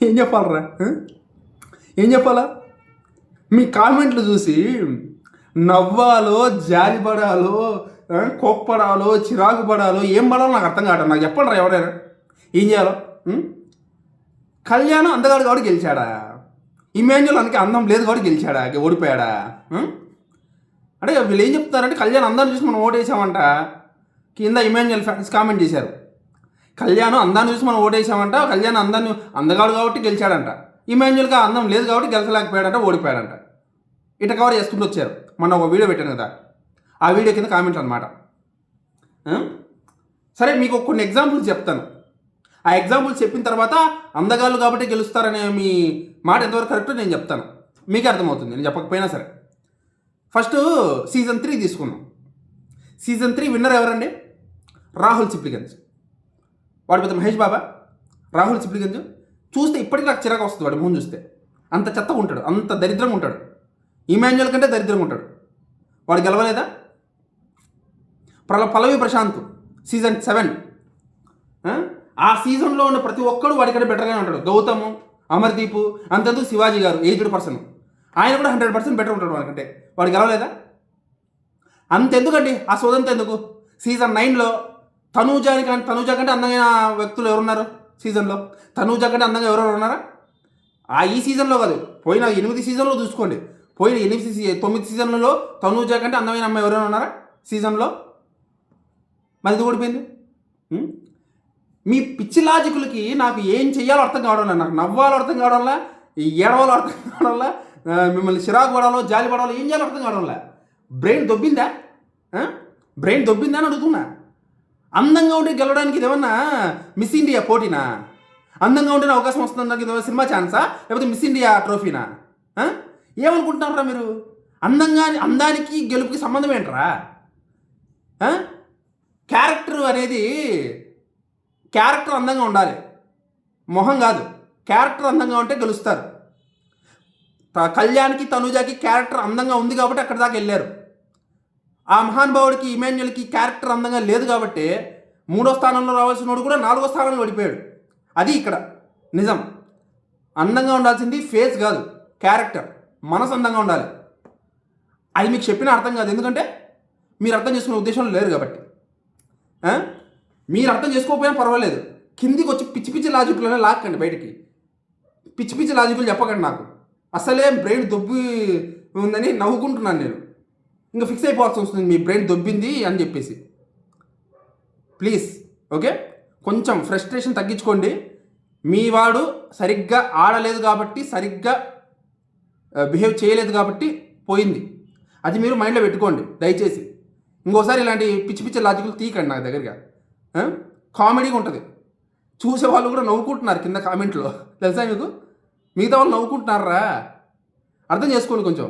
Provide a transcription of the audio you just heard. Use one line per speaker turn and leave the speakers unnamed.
ఏం చెప్పాలరా? ఏం చెప్పాలా? మీ కామెంట్లు చూసి నవ్వాలో, జాలిపడాలో, కోప్పడాలో, చిరాకు పడాలో, ఏం పడాలో నాకు అర్థం కావట్లేదు. నాకు చెప్పండి రా ఎవరైనా ఏం చేయాలో. కళ్యాణం అందగాడు కాబట్టి గెలిచాడా? ఇమాన్యుల్ అందుకే అందం లేదు కాబట్టి గెలిచాడా? ఓడిపోయాడా? అంటే వీళ్ళు ఏం చెప్తారంటే కళ్యాణ్ అందాన్ని చూసి మనం ఓటేసామంట. కింద ఇమాన్యుల్ ఫ్యాన్స్ కామెంట్ చేశారు, కళ్యాణ్ అందాన్ని చూసి మనం ఓటేసామంట, కళ్యాణ్ అందాన్ని అందగాడు కాబట్టి గెలిచాడంట, ఇమాన్యుల్గా అందం లేదు కాబట్టి గెలిచలేకపోయాడంట, ఓడిపోయాడంట. ఇట కవర్ చేసుకుంటూ వచ్చారు. మొన్న ఒక వీడియో పెట్టాను కదా, ఆ వీడియో కింద కామెంట్లు అనమాట. సరే మీకు కొన్ని ఎగ్జాంపుల్స్ చెప్తాను. ఆ ఎగ్జాంపుల్స్ చెప్పిన తర్వాత అందగాళ్ళు కాబట్టి గెలుస్తారనే మీ మాట ఎంతవరకు కరెక్టో నేను చెప్తాను, మీకే అర్థమవుతుంది నేను చెప్పకపోయినా సరే. ఫస్ట్ సీజన్ 3 తీసుకున్నాం. సీజన్ 3 విన్నర్ ఎవరండి? రాహుల్ సిప్లిగంజ్. వాడి పెద్ద మహేష్ బాబా రాహుల్ సిప్లిగంజ్. చూస్తే ఇప్పటికీ నాకు చిరాకు వస్తుంది వాడి మొహం చూస్తే. అంత చెత్తగా ఉంటాడు, అంత దరిద్రంగా ఉంటాడు. ఇమాన్యుల్ కంటే దరిద్రంగా ఉంటాడు. వాడు గెలవలేదా? పల్లవి ప్రశాంత్ సీజన్ 7, ఆ సీజన్లో ఉన్న ప్రతి ఒక్కడు వాడికంటే బెటర్గానే ఉంటాడు. గౌతమ్, అమర్దీప్, అంతెందుకు శివాజీ గారు ఏజ్డ్ పర్సన్, ఆయన కూడా 100% బెటర్ ఉంటాడు వాడికంటే. వాడు గెలవలేదా? అంతెందుకండి ఆ సోదంతా ఎందుకు? సీజన్ 9లో తనూజ కంటే అందమైన వ్యక్తులు ఎవరున్నారు సీజన్లో? తనూజ కంటే అందంగా ఎవరెవరు ఉన్నారా? ఈ సీజన్లో కాదు, పోయిన 8 సీజన్లో చూసుకోండి. పోయిన 9 సీజన్లలో తనూజ కంటే అందమైన అమ్మాయి ఎవరైనా ఉన్నారా సీజన్లో? మరి ఇది ఓడిపోయింది. మీ పిచ్చి లాజికులకి నాకు ఏం చెయ్యాలో అర్థం కావడంలా, నాకు నవ్వాలో అర్థం కావడంలా, ఏడవాలో అర్థం కావడంలా, మిమ్మల్ని చిరాకు పడాలో జాలి పడాలో ఏం చేయాలో అర్థం కావడంలా. బ్రెయిన్ దొబ్బిందా? బ్రెయిన్ దొబ్బిందా అని అడుగుతున్నా. అందంగా ఉంటే గెలవడానికి ఇదేమన్నా మిస్ ఇండియా పోటీనా? అందంగా ఉంటేనే అవకాశం వస్తుంది ఇదేమన్నా సినిమా ఛాన్సా, లేకపోతే మిస్ ఇండియా ట్రోఫీనా? ఏమనుకుంటున్నారా మీరు? అందానికి గెలుపుకి సంబంధం ఏంట్రా? క్యారెక్టర్ అందంగా ఉండాలి, మొహం కాదు. క్యారెక్టర్ అందంగా ఉంటే గెలుస్తారు. కళ్యాణ్కి తనూజాకి క్యారెక్టర్ అందంగా ఉంది కాబట్టి అక్కడి దాకా వెళ్ళారు. ఆ మహానుభావుడికి ఇమాన్యుల్కి క్యారెక్టర్ అందంగా లేదు కాబట్టి 3వ స్థానంలో రావాల్సిన వాడు కూడా 4వ స్థానంలో ఓడిపోయాడు. అది ఇక్కడ నిజం. అందంగా ఉండాల్సింది ఫేస్ కాదు, క్యారెక్టర్, మనసు అందంగా ఉండాలి. అది మీకు చెప్పినా అర్థం కాదు, ఎందుకంటే మీరు అర్థం చేసుకునే ఉద్దేశంలో లేరు కాబట్టి. మీరు అర్థం చేసుకోకపోయినా పర్వాలేదు, కిందికి వచ్చి పిచ్చి పిచ్చి లాజిక్లనే లాక్కండి బయటికి. పిచ్చి పిచ్చి లాజిక్లు చెప్పకండి. నాకు అసలే బ్రెయిన్ దొబ్బి ఉందని నవ్వుకుంటున్నాను నేను. ఇంకా ఫిక్స్ అయిపోవాల్సి వస్తుంది మీ బ్రెయిన్ దొబ్బింది అని చెప్పేసి. ప్లీజ్ ఓకే, కొంచెం ఫ్రస్ట్రేషన్ తగ్గించుకోండి. మీ వాడు సరిగ్గా ఆడలేదు కాబట్టి, సరిగ్గా బిహేవ్ చేయలేదు కాబట్టి పోయింది. అది మీరు మైండ్లో పెట్టుకోండి దయచేసి. ఇంకోసారి ఇలాంటి పిచ్చి పిచ్చి లాజిక్లు తీయకండి నాకు దగ్గరగా. కామెడీగా ఉంటుంది, చూసే వాళ్ళు కూడా నవ్వుకుంటున్నారు కింద కామెంట్లో, తెలుసా మీకు? మిగతా వాళ్ళు నవ్వుకుంటున్నారా? అర్థం చేసుకోండి కొంచెం.